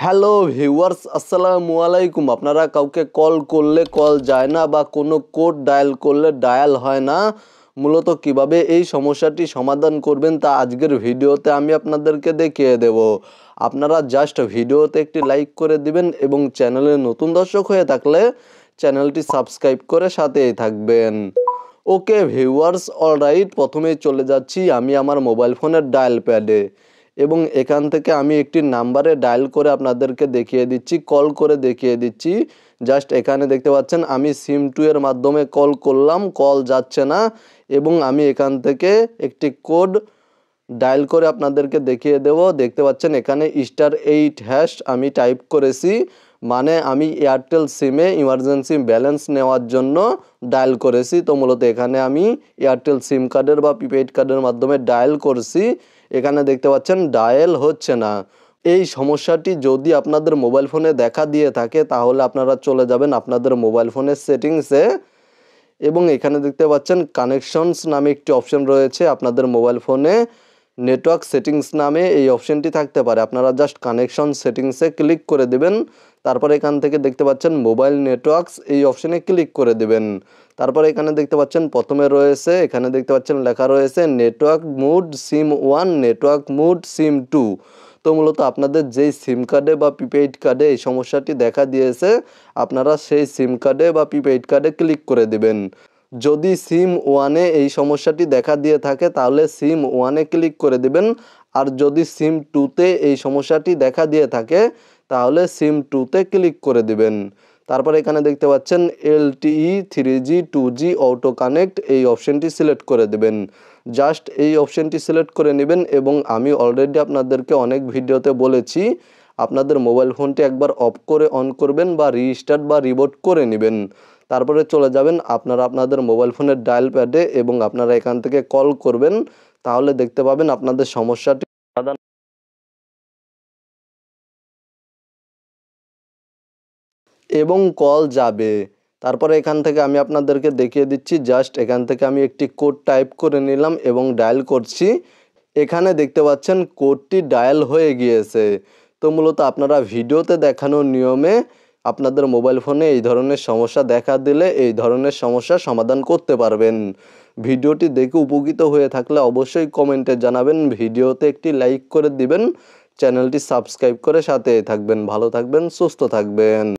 Hello viewers, আসসালামু আলাইকুম। আপনারা কাউকে কল করলে কল যায় না বা কোনো কোড ডায়াল করলে ডায়াল হয় না, মূলত কিভাবে এই সমস্যাটি সমাধান করবেন তা আজকের ভিডিওতে আমি আপনাদেরকে দেখিয়ে দেব। আপনারা জাস্ট ভিডিওতে একটি লাইক করে দিবেন এবং চ্যানেলে নতুন দর্শক হয়ে থাকলে চ্যানেলটি সাবস্ক্রাইব করে সাথেই থাকবেন। ওকে ভিউয়ার্স, অলরাইট, প্রথমেই চলে যাচ্ছি আমি আমার মোবাইল ফোনের ডায়াল প্যাডে এবং এখান থেকে আমি একটি নাম্বারে ডায়াল করে আপনাদেরকে দেখিয়ে দিচ্ছি, কল করে দেখিয়ে দিচ্ছি। জাস্ট এখানে দেখতে পাচ্ছেন আমি সিম2 এর মাধ্যমে কল করলাম, কল যাচ্ছে না এবং আমি এখান থেকে একটি কোড ডায়াল করে আপনাদেরকে দেখিয়ে দেব। দেখতে পাচ্ছেন এখানে *8# আমি টাইপ করেছি, মানে আমি এয়ারটেল সিমে ইমার্জেন্সি ব্যালেন্স নেওয়ার জন্য ডায়াল করেছি। তো মূলত এখানে আমি এয়ারটেল সিম কার্ডের বা প্রিপেইড কার্ডের মাধ্যমে ডায়াল করছি। এখানে দেখতে পাচ্ছেন ডায়াল হচ্ছে না। এই সমস্যাটি যদি আপনাদের মোবাইল ফোনে দেখা দিয়ে থাকে তাহলে আপনারা চলে যাবেন আপনাদের মোবাইল ফোনের সেটিংসে এবং এখানে দেখতে পাচ্ছেন কানেকশনস নামে একটি অপশন রয়েছে। আপনাদের মোবাইল ফোনে নেটওয়ার্ক সেটিংস নামে এই অপশনটি থাকতে পারে। আপনারা জাস্ট কানেকশন সেটিংসে ক্লিক করে দেবেন। তারপর এখান থেকে দেখতে পাচ্ছেন মোবাইল নেটওয়ার্কস, এই অপশনে ক্লিক করে দেবেন। তারপর এখানে দেখতে পাচ্ছেন প্রথমে রয়েছে, এখানে দেখতে পাচ্ছেন লেখা রয়েছে নেটওয়ার্ক মুড সিম1, নেটওয়ার্ক মুড সিম2। তো মূলত আপনাদের যেই সিম কার্ডে বা প্রিপেইড কার্ডে এই সমস্যাটি দেখা দিয়েছে আপনারা সেই সিম কার্ডে বা প্রিপেইড কার্ডে ক্লিক করে দেবেন। যদি সিম1-এ এই সমস্যাটি দেখা দিয়ে থাকে তাহলে সিম1-এ ক্লিক করে দেবেন, আর যদি সিম2-তে এই সমস্যাটি দেখা দিয়ে থাকে তাহলে সিম2-তে ক্লিক করে দেবেন। তারপর এখানে দেখতে পাচ্ছেন LTE 3G 2G auto connect, এই অপশনটি সিলেক্ট করে দেবেন। জাস্ট এই অপশনটি সিলেক্ট করে নেবেন এবং আমি অলরেডি আপনাদেরকে অনেক ভিডিওতে বলেছি আপনাদের মোবাইল ফোনটি একবার অফ করে অন করবেন বা রিস্টার্ট বা রিবোট করে নেবেন। তারপরে চলে যাবেন আপনারা আপনাদের মোবাইল ফোনের ডায়াল প্যাডে এবং আপনারা এখান থেকে কল করবেন, তাহলে দেখতে পাবেন আপনাদের সমস্যাটি সমাধান এবং কল যাবে। তারপরে এখান থেকে আমি আপনাদেরকে দেখিয়ে দিচ্ছি, জাস্ট এখান থেকে আমি একটি কোড টাইপ করে নিলাম এবং ডায়াল করছি। এখানে দেখতে পাচ্ছেন কোডটি ডায়াল হয়ে গিয়েছে। তো মূলত আপনারা ভিডিওতে দেখানো নিয়মে আপনাদের মোবাইল ফোনে এই ধরনের সমস্যা দেখা দিলে এই ধরনের সমস্যার সমাধান করতে পারবেন। ভিডিওটি দেখে উপকৃত হয়ে থাকলে অবশ্যই কমেন্টে জানাবেন, ভিডিওতে একটি লাইক করে দিবেন, চ্যানেলটি সাবস্ক্রাইব করে সাথে থাকবেন। ভালো থাকবেন, সুস্থ থাকবেন।